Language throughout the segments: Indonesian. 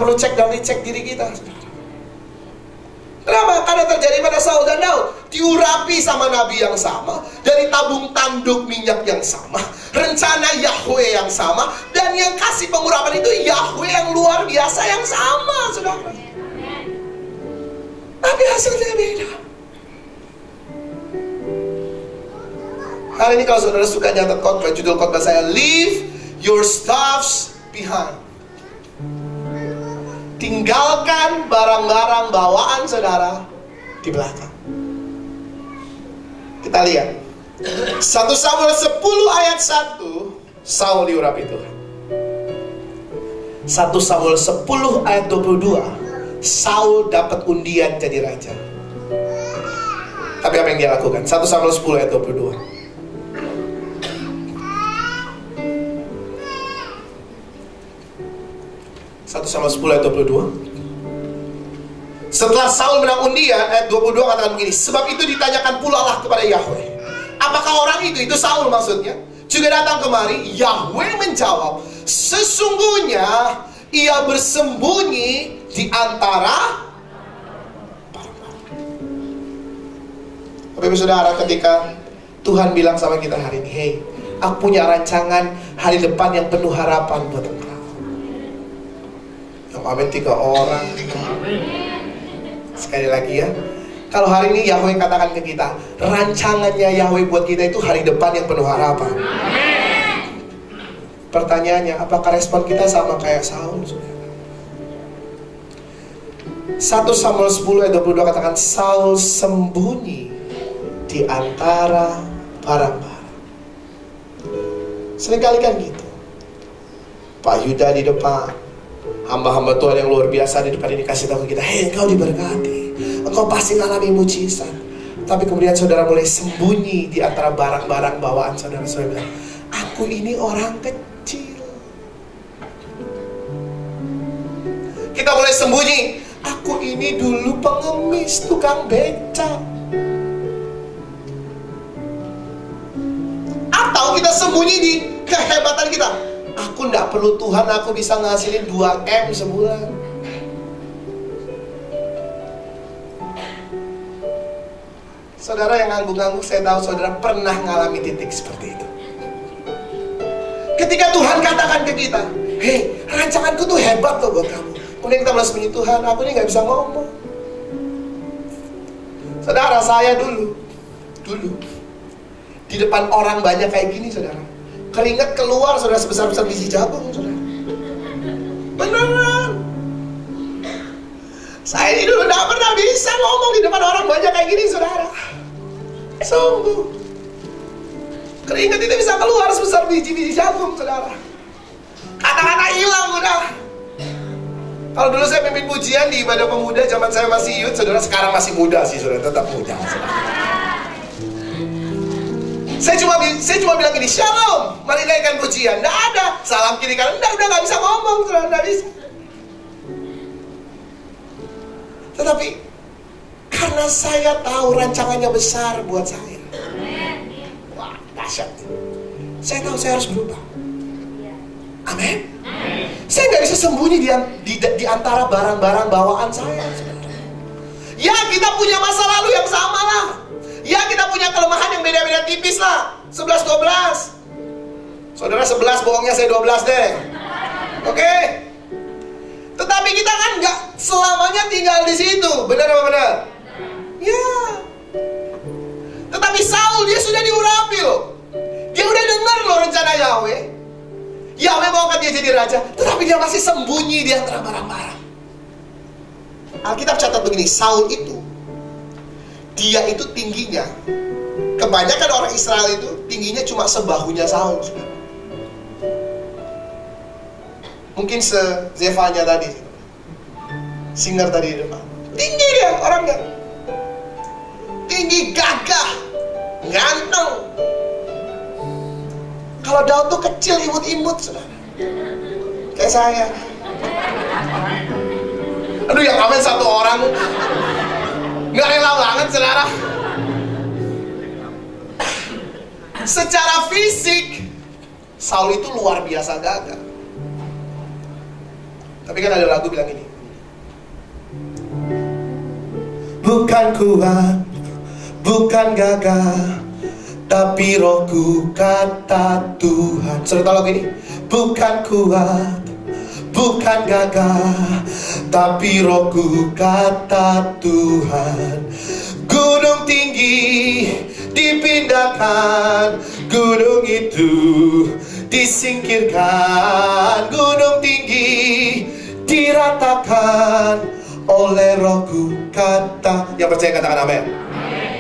perlu cek dan dicek diri kita. Kenapa? Karena terjadi pada Saul dan Daud. Diurapi sama nabi yang sama, dari tabung tanduk minyak yang sama, rencana Yahweh yang sama, dan yang kasih pengurapan itu Yahweh yang luar biasa yang sama, saudara. Tapi hasilnya beda. Hari ini kalau saudara suka nyatet khotbah, judul khotbah saya, Leave Your Stuffs Behind. Tinggalkan barang-barang bawaan saudara di belakang. Kita lihat 1 Samuel 10 ayat 1, Saul diurapi Tuhan. 1 Samuel 10 ayat 22, Saul dapat undian jadi raja. Tapi apa yang dia lakukan? 1 Samuel 10 ayat 22. 1 Samuel 10 ayat 22. Setelah Saul menang undian, ayat 22 katakan begini, sebab itu ditanyakan pula lah kepada Yahweh, apakah orang itu Saul maksudnya, juga datang kemari. Yahweh menjawab, sesungguhnya ia bersembunyi di antara barang-barang. Bapak Ibu Saudara, ketika Tuhan bilang sama kita hari ini, hey, aku punya rancangan hari depan yang penuh harapan buat engkau. Yang amin 3 orang. Sekali lagi ya, kalau hari ini Yahweh katakan ke kita, rancangannya Yahweh buat kita itu hari depan yang penuh harapan. Pertanyaannya, apakah respon kita sama kayak Saul? 1 Samuel 10 ayat 22 katakan, Saul sembunyi di antara barang-barang. Seringkali kan gitu, Pak Yuda di depan, hamba-hamba Tuhan yang luar biasa di depan ini kasih tahu kita, hei, engkau diberkati, engkau pasti ngalami mujizat. Tapi kemudian saudara mulai sembunyi di antara barang-barang bawaan saudara. Saudara bilang, aku ini orang kecil. Kita mulai sembunyi, aku ini dulu pengemis, tukang becak. Atau kita sembunyi di kehebatan kita, aku tidak perlu Tuhan, aku bisa ngasilin 2M sebulan. Saudara yang ngangguk-ngangguk, saya tahu saudara pernah ngalami titik seperti itu. Ketika Tuhan katakan ke kita, hei, rancanganku tuh hebat loh buat kamu. Kemudian kita mulai sembunyi, Tuhan, aku ini gak bisa ngomong. Saudara, saya dulu di depan orang banyak kayak gini, saudara, keringat keluar, saudara, sebesar-besar biji jagung, saudara. Beneran. Saya ini dulu gak pernah bisa ngomong di depan orang banyak kayak gini, saudara. Sungguh. Keringat itu bisa keluar sebesar biji-biji jagung, saudara. Kata-kata hilang, saudara. Kalau dulu saya pimpin pujian di ibadah pemuda, zaman saya masih youth, saudara, sekarang masih muda sih, saudara, tetap muda, saudara. Saya cuma bilang gini, shalom, mari naikkan pujian. Nggak ada, salam kiri kanan, udah nggak bisa ngomong, saudara, nggak bisa. Tetapi karena saya tahu rancangannya besar buat saya, wah, dahsyat. Saya tahu saya harus berubah. Amin. Saya nggak bisa sembunyi di antara barang-barang bawaan saya, saudara. Ya, kita punya masa lalu yang sama lah. Ya, kita punya kelemahan yang beda-beda tipis lah. 11-12. Saudara 11, bohongnya saya 12 deh. Oke? Tetapi kita kan nggak selamanya tinggal di situ. Benar apa benar? Ya. Tetapi Saul, dia sudah diurapi loh. Dia udah dengar loh rencana Yahweh. Yahweh mau kan dia jadi raja, tetapi dia masih sembunyi di antara barang-barang. Alkitab catat begini, Saul itu, dia itu tingginya, kebanyakan orang Israel itu tingginya cuma sebahunya Saul. Mungkin se-Zefanya tadi, singer tadi di depan. Tinggi dia orangnya, tinggi, gagah, ganteng. Kalau Daud tuh kecil, imut-imut, saudara, kayak saya. Aduh, yang amin satu orang, nggak rela banget, saudara. Secara fisik, Saul itu luar biasa gagah. Tapi kan ada lagu bilang ini, bukan kuat, bukan gagah, tapi rohku kata Tuhan. Sudah tahu lagu ini? Bukan kuat, bukan gagah, tapi rohku kata Tuhan. Gunung tinggi dipindahkan, gunung itu disingkirkan. Gunung tinggi diratakan oleh rohku kata. Yang percaya katakan amin.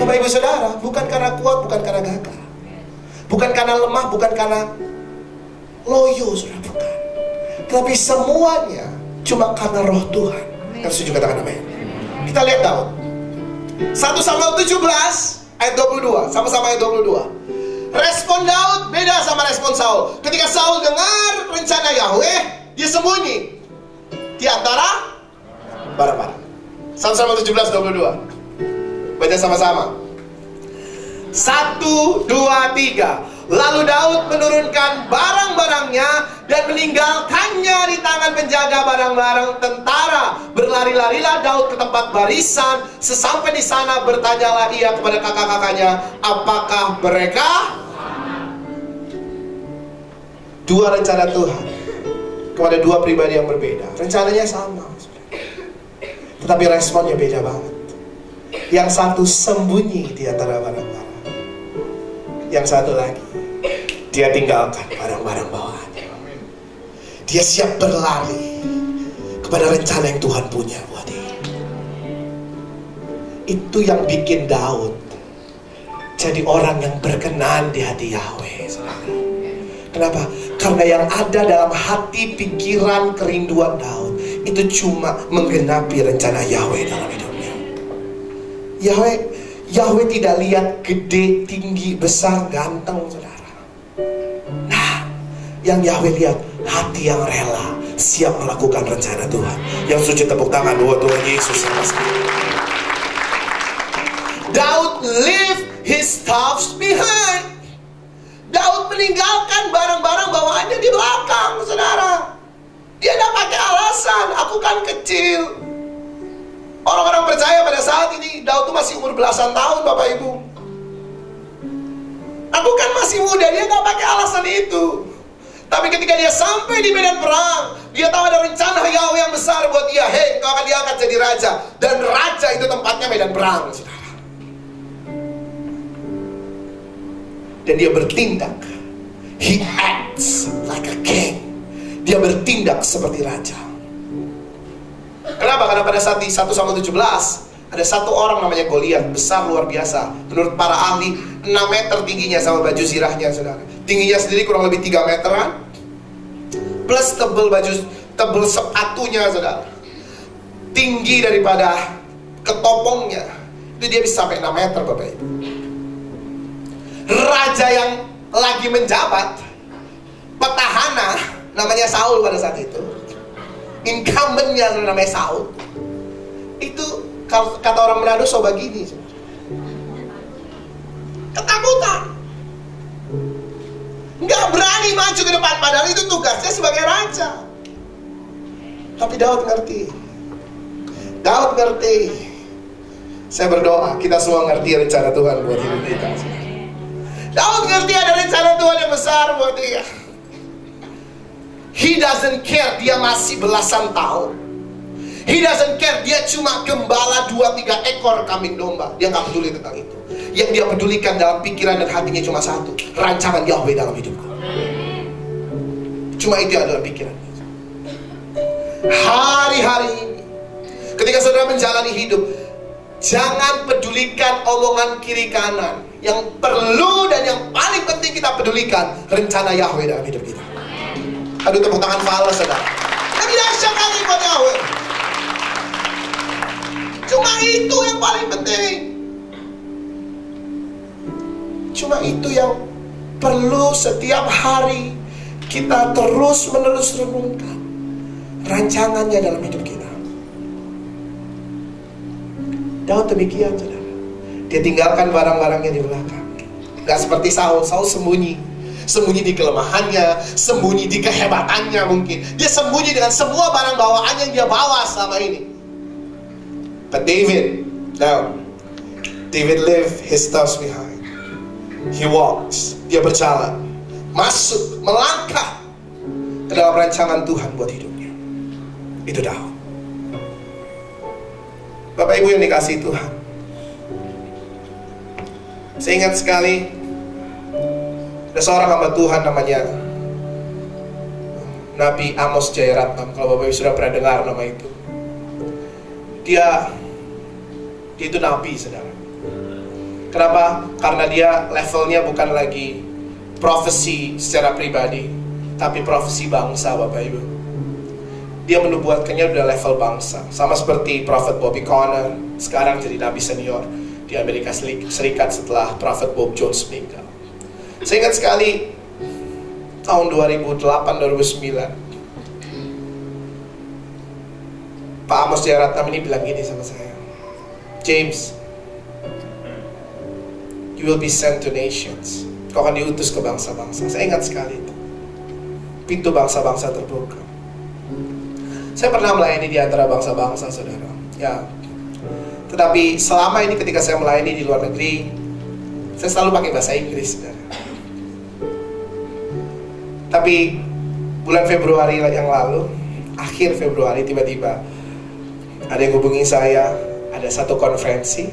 Bapak ibu saudara, bukan karena kuat, bukan karena gagah, bukan karena lemah, bukan karena loyo, saudara, bukan. Tapi semuanya cuma karena roh Tuhan. Yang setuju katakan amin. Kita lihat Daud, 1 Samuel 17 ayat 22. Sama-sama ayat 22. Respon Daud beda sama respon Saul. Ketika Saul dengar rencana Yahweh, dia sembunyi di antara barang-barang. 1 Samuel 17 22. Baca sama-sama. 1, 2, 3. Lalu Daud menurunkan barang-barangnya dan meninggalkannya di tangan penjaga barang-barang tentara. Berlari-larilah Daud ke tempat barisan. Sesampai di sana bertanyalah ia kepada kakak-kakaknya, apakah mereka? Dua rencana Tuhan kepada dua pribadi yang berbeda. Rencananya sama, tetapi responnya beda banget. Yang satu sembunyi di antara barang-barang, yang satu lagi dia tinggalkan barang-barang bawaannya. Dia siap berlari kepada rencana yang Tuhan punya buat dia. Itu yang bikin Daud jadi orang yang berkenan di hati Yahweh. Kenapa? Karena yang ada dalam hati, pikiran, kerinduan Daud itu cuma menggenapi rencana Yahweh dalam hidupnya. Yahweh tidak lihat gede, tinggi, besar, ganteng, saudara. Nah, yang Yahweh lihat hati yang rela, siap melakukan rencana Tuhan. Yang suci tepuk tangan buat Tuhan Yesus. Daud leave his stuffs behind. Daud meninggalkan barang-barang bawaannya di belakang, saudara. Dia tidak pakai alasan, aku kan kecil. Orang-orang percaya pada saat ini Daud itu masih umur belasan tahun, Bapak Ibu. Aku kan masih muda, dia gak pakai alasan itu. Tapi ketika dia sampai di medan perang, dia tahu ada rencana Yahweh yang besar buat dia. Hei, kau akan diangkat jadi raja. Dan raja itu tempatnya medan perang, saudara. Dan dia bertindak. He acts like a king. Dia bertindak seperti raja. Kenapa? Karena pada saat di 1 Samuel 17 ada satu orang namanya Goliat, besar luar biasa. Menurut para ahli 6 meter tingginya sama baju zirahnya, saudara. Tingginya sendiri kurang lebih 3 meteran. Plus tebel sepatunya, saudara. Tinggi daripada ketopongnya. Itu dia bisa sampai 6 meter, Bapak Ibu. Raja yang lagi menjabat, petahana namanya Saul pada saat itu. Incumbentnya namanya Saul. Itu kata orang Manado soba gini, ketakutan, nggak berani maju ke depan, padahal itu tugasnya sebagai raja. Tapi Daud ngerti. Saya berdoa kita semua ngerti rencana Tuhan buat hidup kita. Daud ngerti ada rencana Tuhan yang besar buat dia. He doesn't care dia masih belasan tahun. He doesn't care dia cuma gembala 2-3 ekor kambing domba. Dia gak peduli tentang itu. Yang dia pedulikan dalam pikiran dan hatinya cuma satu, rancangan Yahweh dalam hidupku. Cuma itu yang ada dalam pikiran. Hari-hari ini ketika saudara menjalani hidup, jangan pedulikan omongan kiri kanan. Yang perlu dan yang paling penting kita pedulikan rencana Yahweh dalam hidup kita. Aduh, tepuk tangan fala, saudara. Tapi dahsyat kali buat Yahweh. Cuma itu yang paling penting. Cuma itu yang perlu setiap hari kita terus-menerus renungkan rancangannya dalam hidup kita. Daud demikian, saudara. Dia tinggalkan barang-barangnya di belakang. Gak seperti Saul. Saul sembunyi. sembunyi di kelemahannya, sembunyi di kehebatannya mungkin. Dia sembunyi dengan semua barang bawaan yang dia bawa selama ini. But David left his stuff behind. He walks, dia berjalan, masuk, melangkah ke dalam rancangan Tuhan buat hidupnya. Itu Daud. Bapak Ibu yang dikasihi Tuhan, saya ingat sekali ada seorang hamba Tuhan namanya Nabi Amos Jayaratnam. Kalau Bapak Ibu sudah pernah dengar nama itu, dia itu nabi, saudara. Kenapa? Karena dia levelnya bukan lagi profesi secara pribadi, tapi profesi bangsa, Bapak Ibu. Dia menubuatkannya udah level bangsa. Sama seperti Prophet Bobby Conner, sekarang jadi nabi senior di Amerika Serikat setelah Prophet Bob Jones meninggal. Saya ingat sekali tahun 2008-2009, Pak Amos Jayaratnam ini bilang gini sama saya, James, you will be sent to nations. Kau akan diutus ke bangsa-bangsa. Saya ingat sekali itu. Pintu bangsa-bangsa terbuka. Saya pernah melayani di antara bangsa-bangsa, saudara. Ya. Tetapi selama ini ketika saya melayani di luar negeri, saya selalu pakai bahasa Inggris, saudara. Tapi bulan Februari yang lalu, akhir Februari, tiba-tiba ada yang hubungi saya, ada satu konferensi.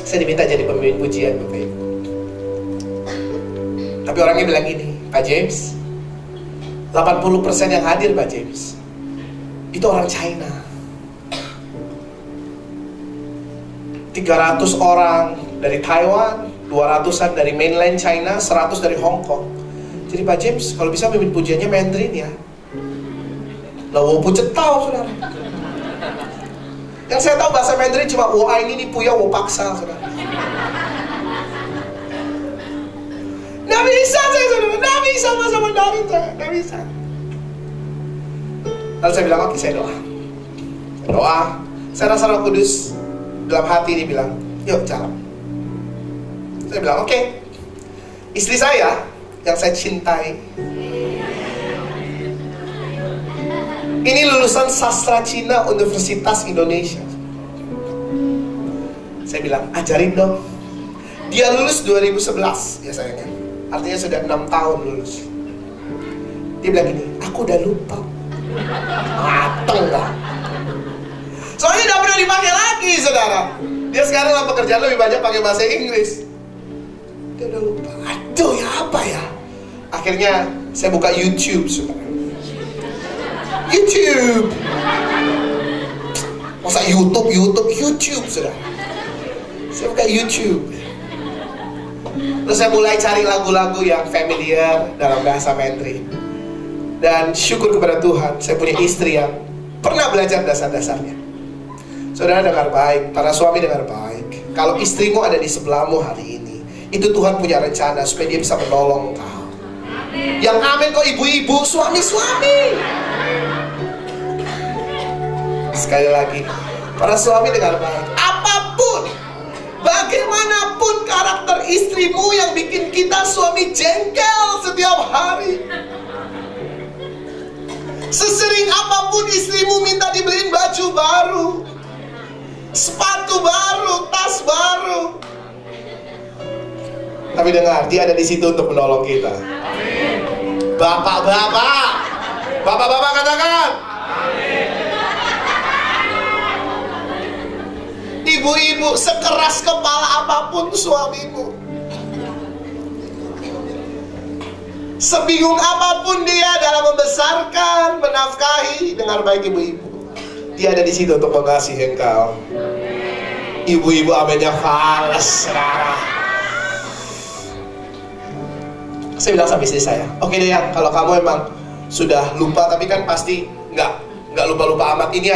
Saya diminta jadi pemimpin pujian, Bapak Ibu. Tapi orangnya bilang gini, Pak James, 80% yang hadir, Pak James, itu orang China. 300 orang dari Taiwan, 200-an dari mainland China, 100 dari Hong Kong. Jadi Pak James, kalau bisa pemimpin pujiannya Mandarin ya. Lah, wo pucet tahu, saudara. Yang saya tahu bahasa Mandarin cuma wo ai ini puya wo paksa, saudara. Nggak bisa saya, saudara. Nggak bisa bahasa Mandarin saya. Nggak bisa. Lalu saya bilang, oke, saya doa. Saya rasa Roh Kudus dalam hati ini bilang, yuk jalan. Saya bilang, oke. Istri saya yang saya cintai ini lulusan sastra Cina Universitas Indonesia. Saya bilang, ajarin dong. Dia lulus 2011 ya sayangnya. Artinya sudah 6 tahun lulus. Dia bilang gini, aku udah lupa. Mateng lah. Soalnya udah pernah dipakai lagi, saudara. Dia sekarang dalam pekerjaan lebih banyak pakai bahasa Inggris. Dia udah lupa. Aduh, ya apa ya? Akhirnya saya buka YouTube, saudara. YouTube. Masa YouTube, saudara. Saya buka YouTube. Terus saya mulai cari lagu-lagu yang familiar dalam bahasa Mandarin. Dan syukur kepada Tuhan, saya punya istri yang pernah belajar dasar-dasarnya. Saudara dengar baik, para suami dengar baik. Kalau istrimu ada di sebelahmu hari ini, itu Tuhan punya rencana supaya dia bisa menolong kau. Yang amin kok ibu-ibu, suami-suami. Sekali lagi, para suami dengar baik. Apapun, bagaimanapun karakter istrimu yang bikin kita suami jengkel setiap hari, sesering apapun istrimu minta dibeliin baju baru, sepatu baru, tas baru, tapi dengar, dia ada di situ untuk menolong kita. Bapak-bapak katakan. Ibu-ibu, sekeras kepala apapun suamimu, sebingung apapun dia dalam membesarkan, menafkahi, dengar baik ibu-ibu, dia ada di situ untuk mengasihi engkau. Ibu-ibu aminnya fals. Saya bilang sama istri saya, oke deh ya, kalau kamu emang sudah lupa, tapi kan pasti nggak lupa-lupa amat. Ini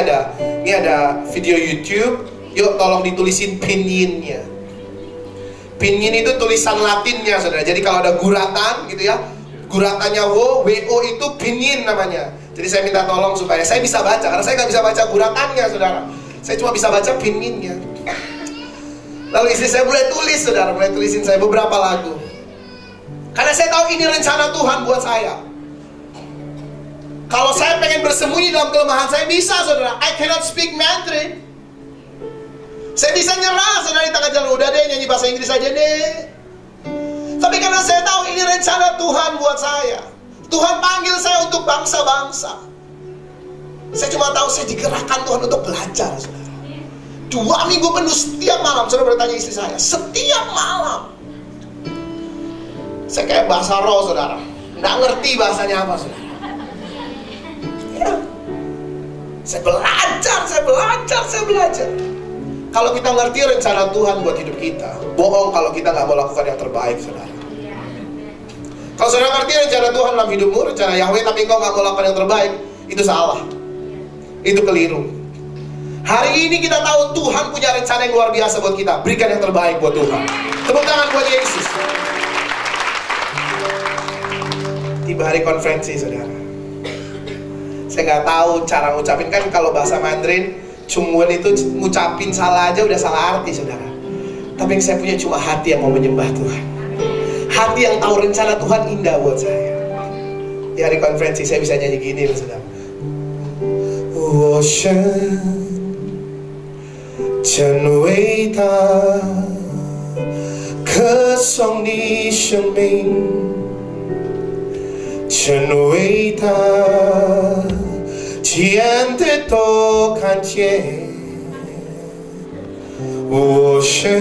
ada video YouTube. Yuk tolong ditulisin pinyin-nya. Pinyin itu tulisan Latinnya, saudara. Jadi kalau ada guratan gitu ya, guratannya wo itu pinyin namanya. Jadi saya minta tolong supaya saya bisa baca, karena saya nggak bisa baca guratannya, saudara. Saya cuma bisa baca pinyin-nya. Lalu istri saya mulai tulis, saudara, mulai tulisin saya beberapa lagu. Karena saya tahu ini rencana Tuhan buat saya. Kalau saya pengen bersembunyi dalam kelemahan, saya bisa, saudara. I cannot speak Mandarin. Saya bisa nyerah, saudara, di tengah jalan. Udah deh, nyanyi bahasa Inggris aja deh. Tapi karena saya tahu ini rencana Tuhan buat saya. Tuhan panggil saya untuk bangsa-bangsa. Saya cuma tahu saya digerakkan Tuhan untuk belajar, saudara. 2 minggu penuh setiap malam. Saudara bertanya istri saya, setiap malam. Saya kayak bahasa roh, saudara. Nggak ngerti bahasanya apa, saudara. Ya. Saya belajar. Kalau kita ngerti rencana Tuhan buat hidup kita, bohong kalau kita nggak mau lakukan yang terbaik, saudara. Kalau saudara ngerti rencana Tuhan dalam hidupmu, rencana Yahweh, tapi engkau nggak mau lakukan yang terbaik, itu salah. Itu keliru. Hari ini kita tahu Tuhan punya rencana yang luar biasa buat kita. Berikan yang terbaik buat Tuhan. Tepuk tangan buat Yesus. Tiba hari konferensi, saudara. Saya nggak tahu cara ngucapin, kan kalau bahasa Mandarin, Chungwen itu ngucapin salah aja udah salah arti, saudara. Tapi yang saya punya cuma hati yang mau menyembah Tuhan. Hati yang tahu rencana Tuhan indah buat saya. Di hari konferensi saya bisa nyanyi gini, saudara. 我神真伟大，歌颂你生命真伟大，天地都看见。我神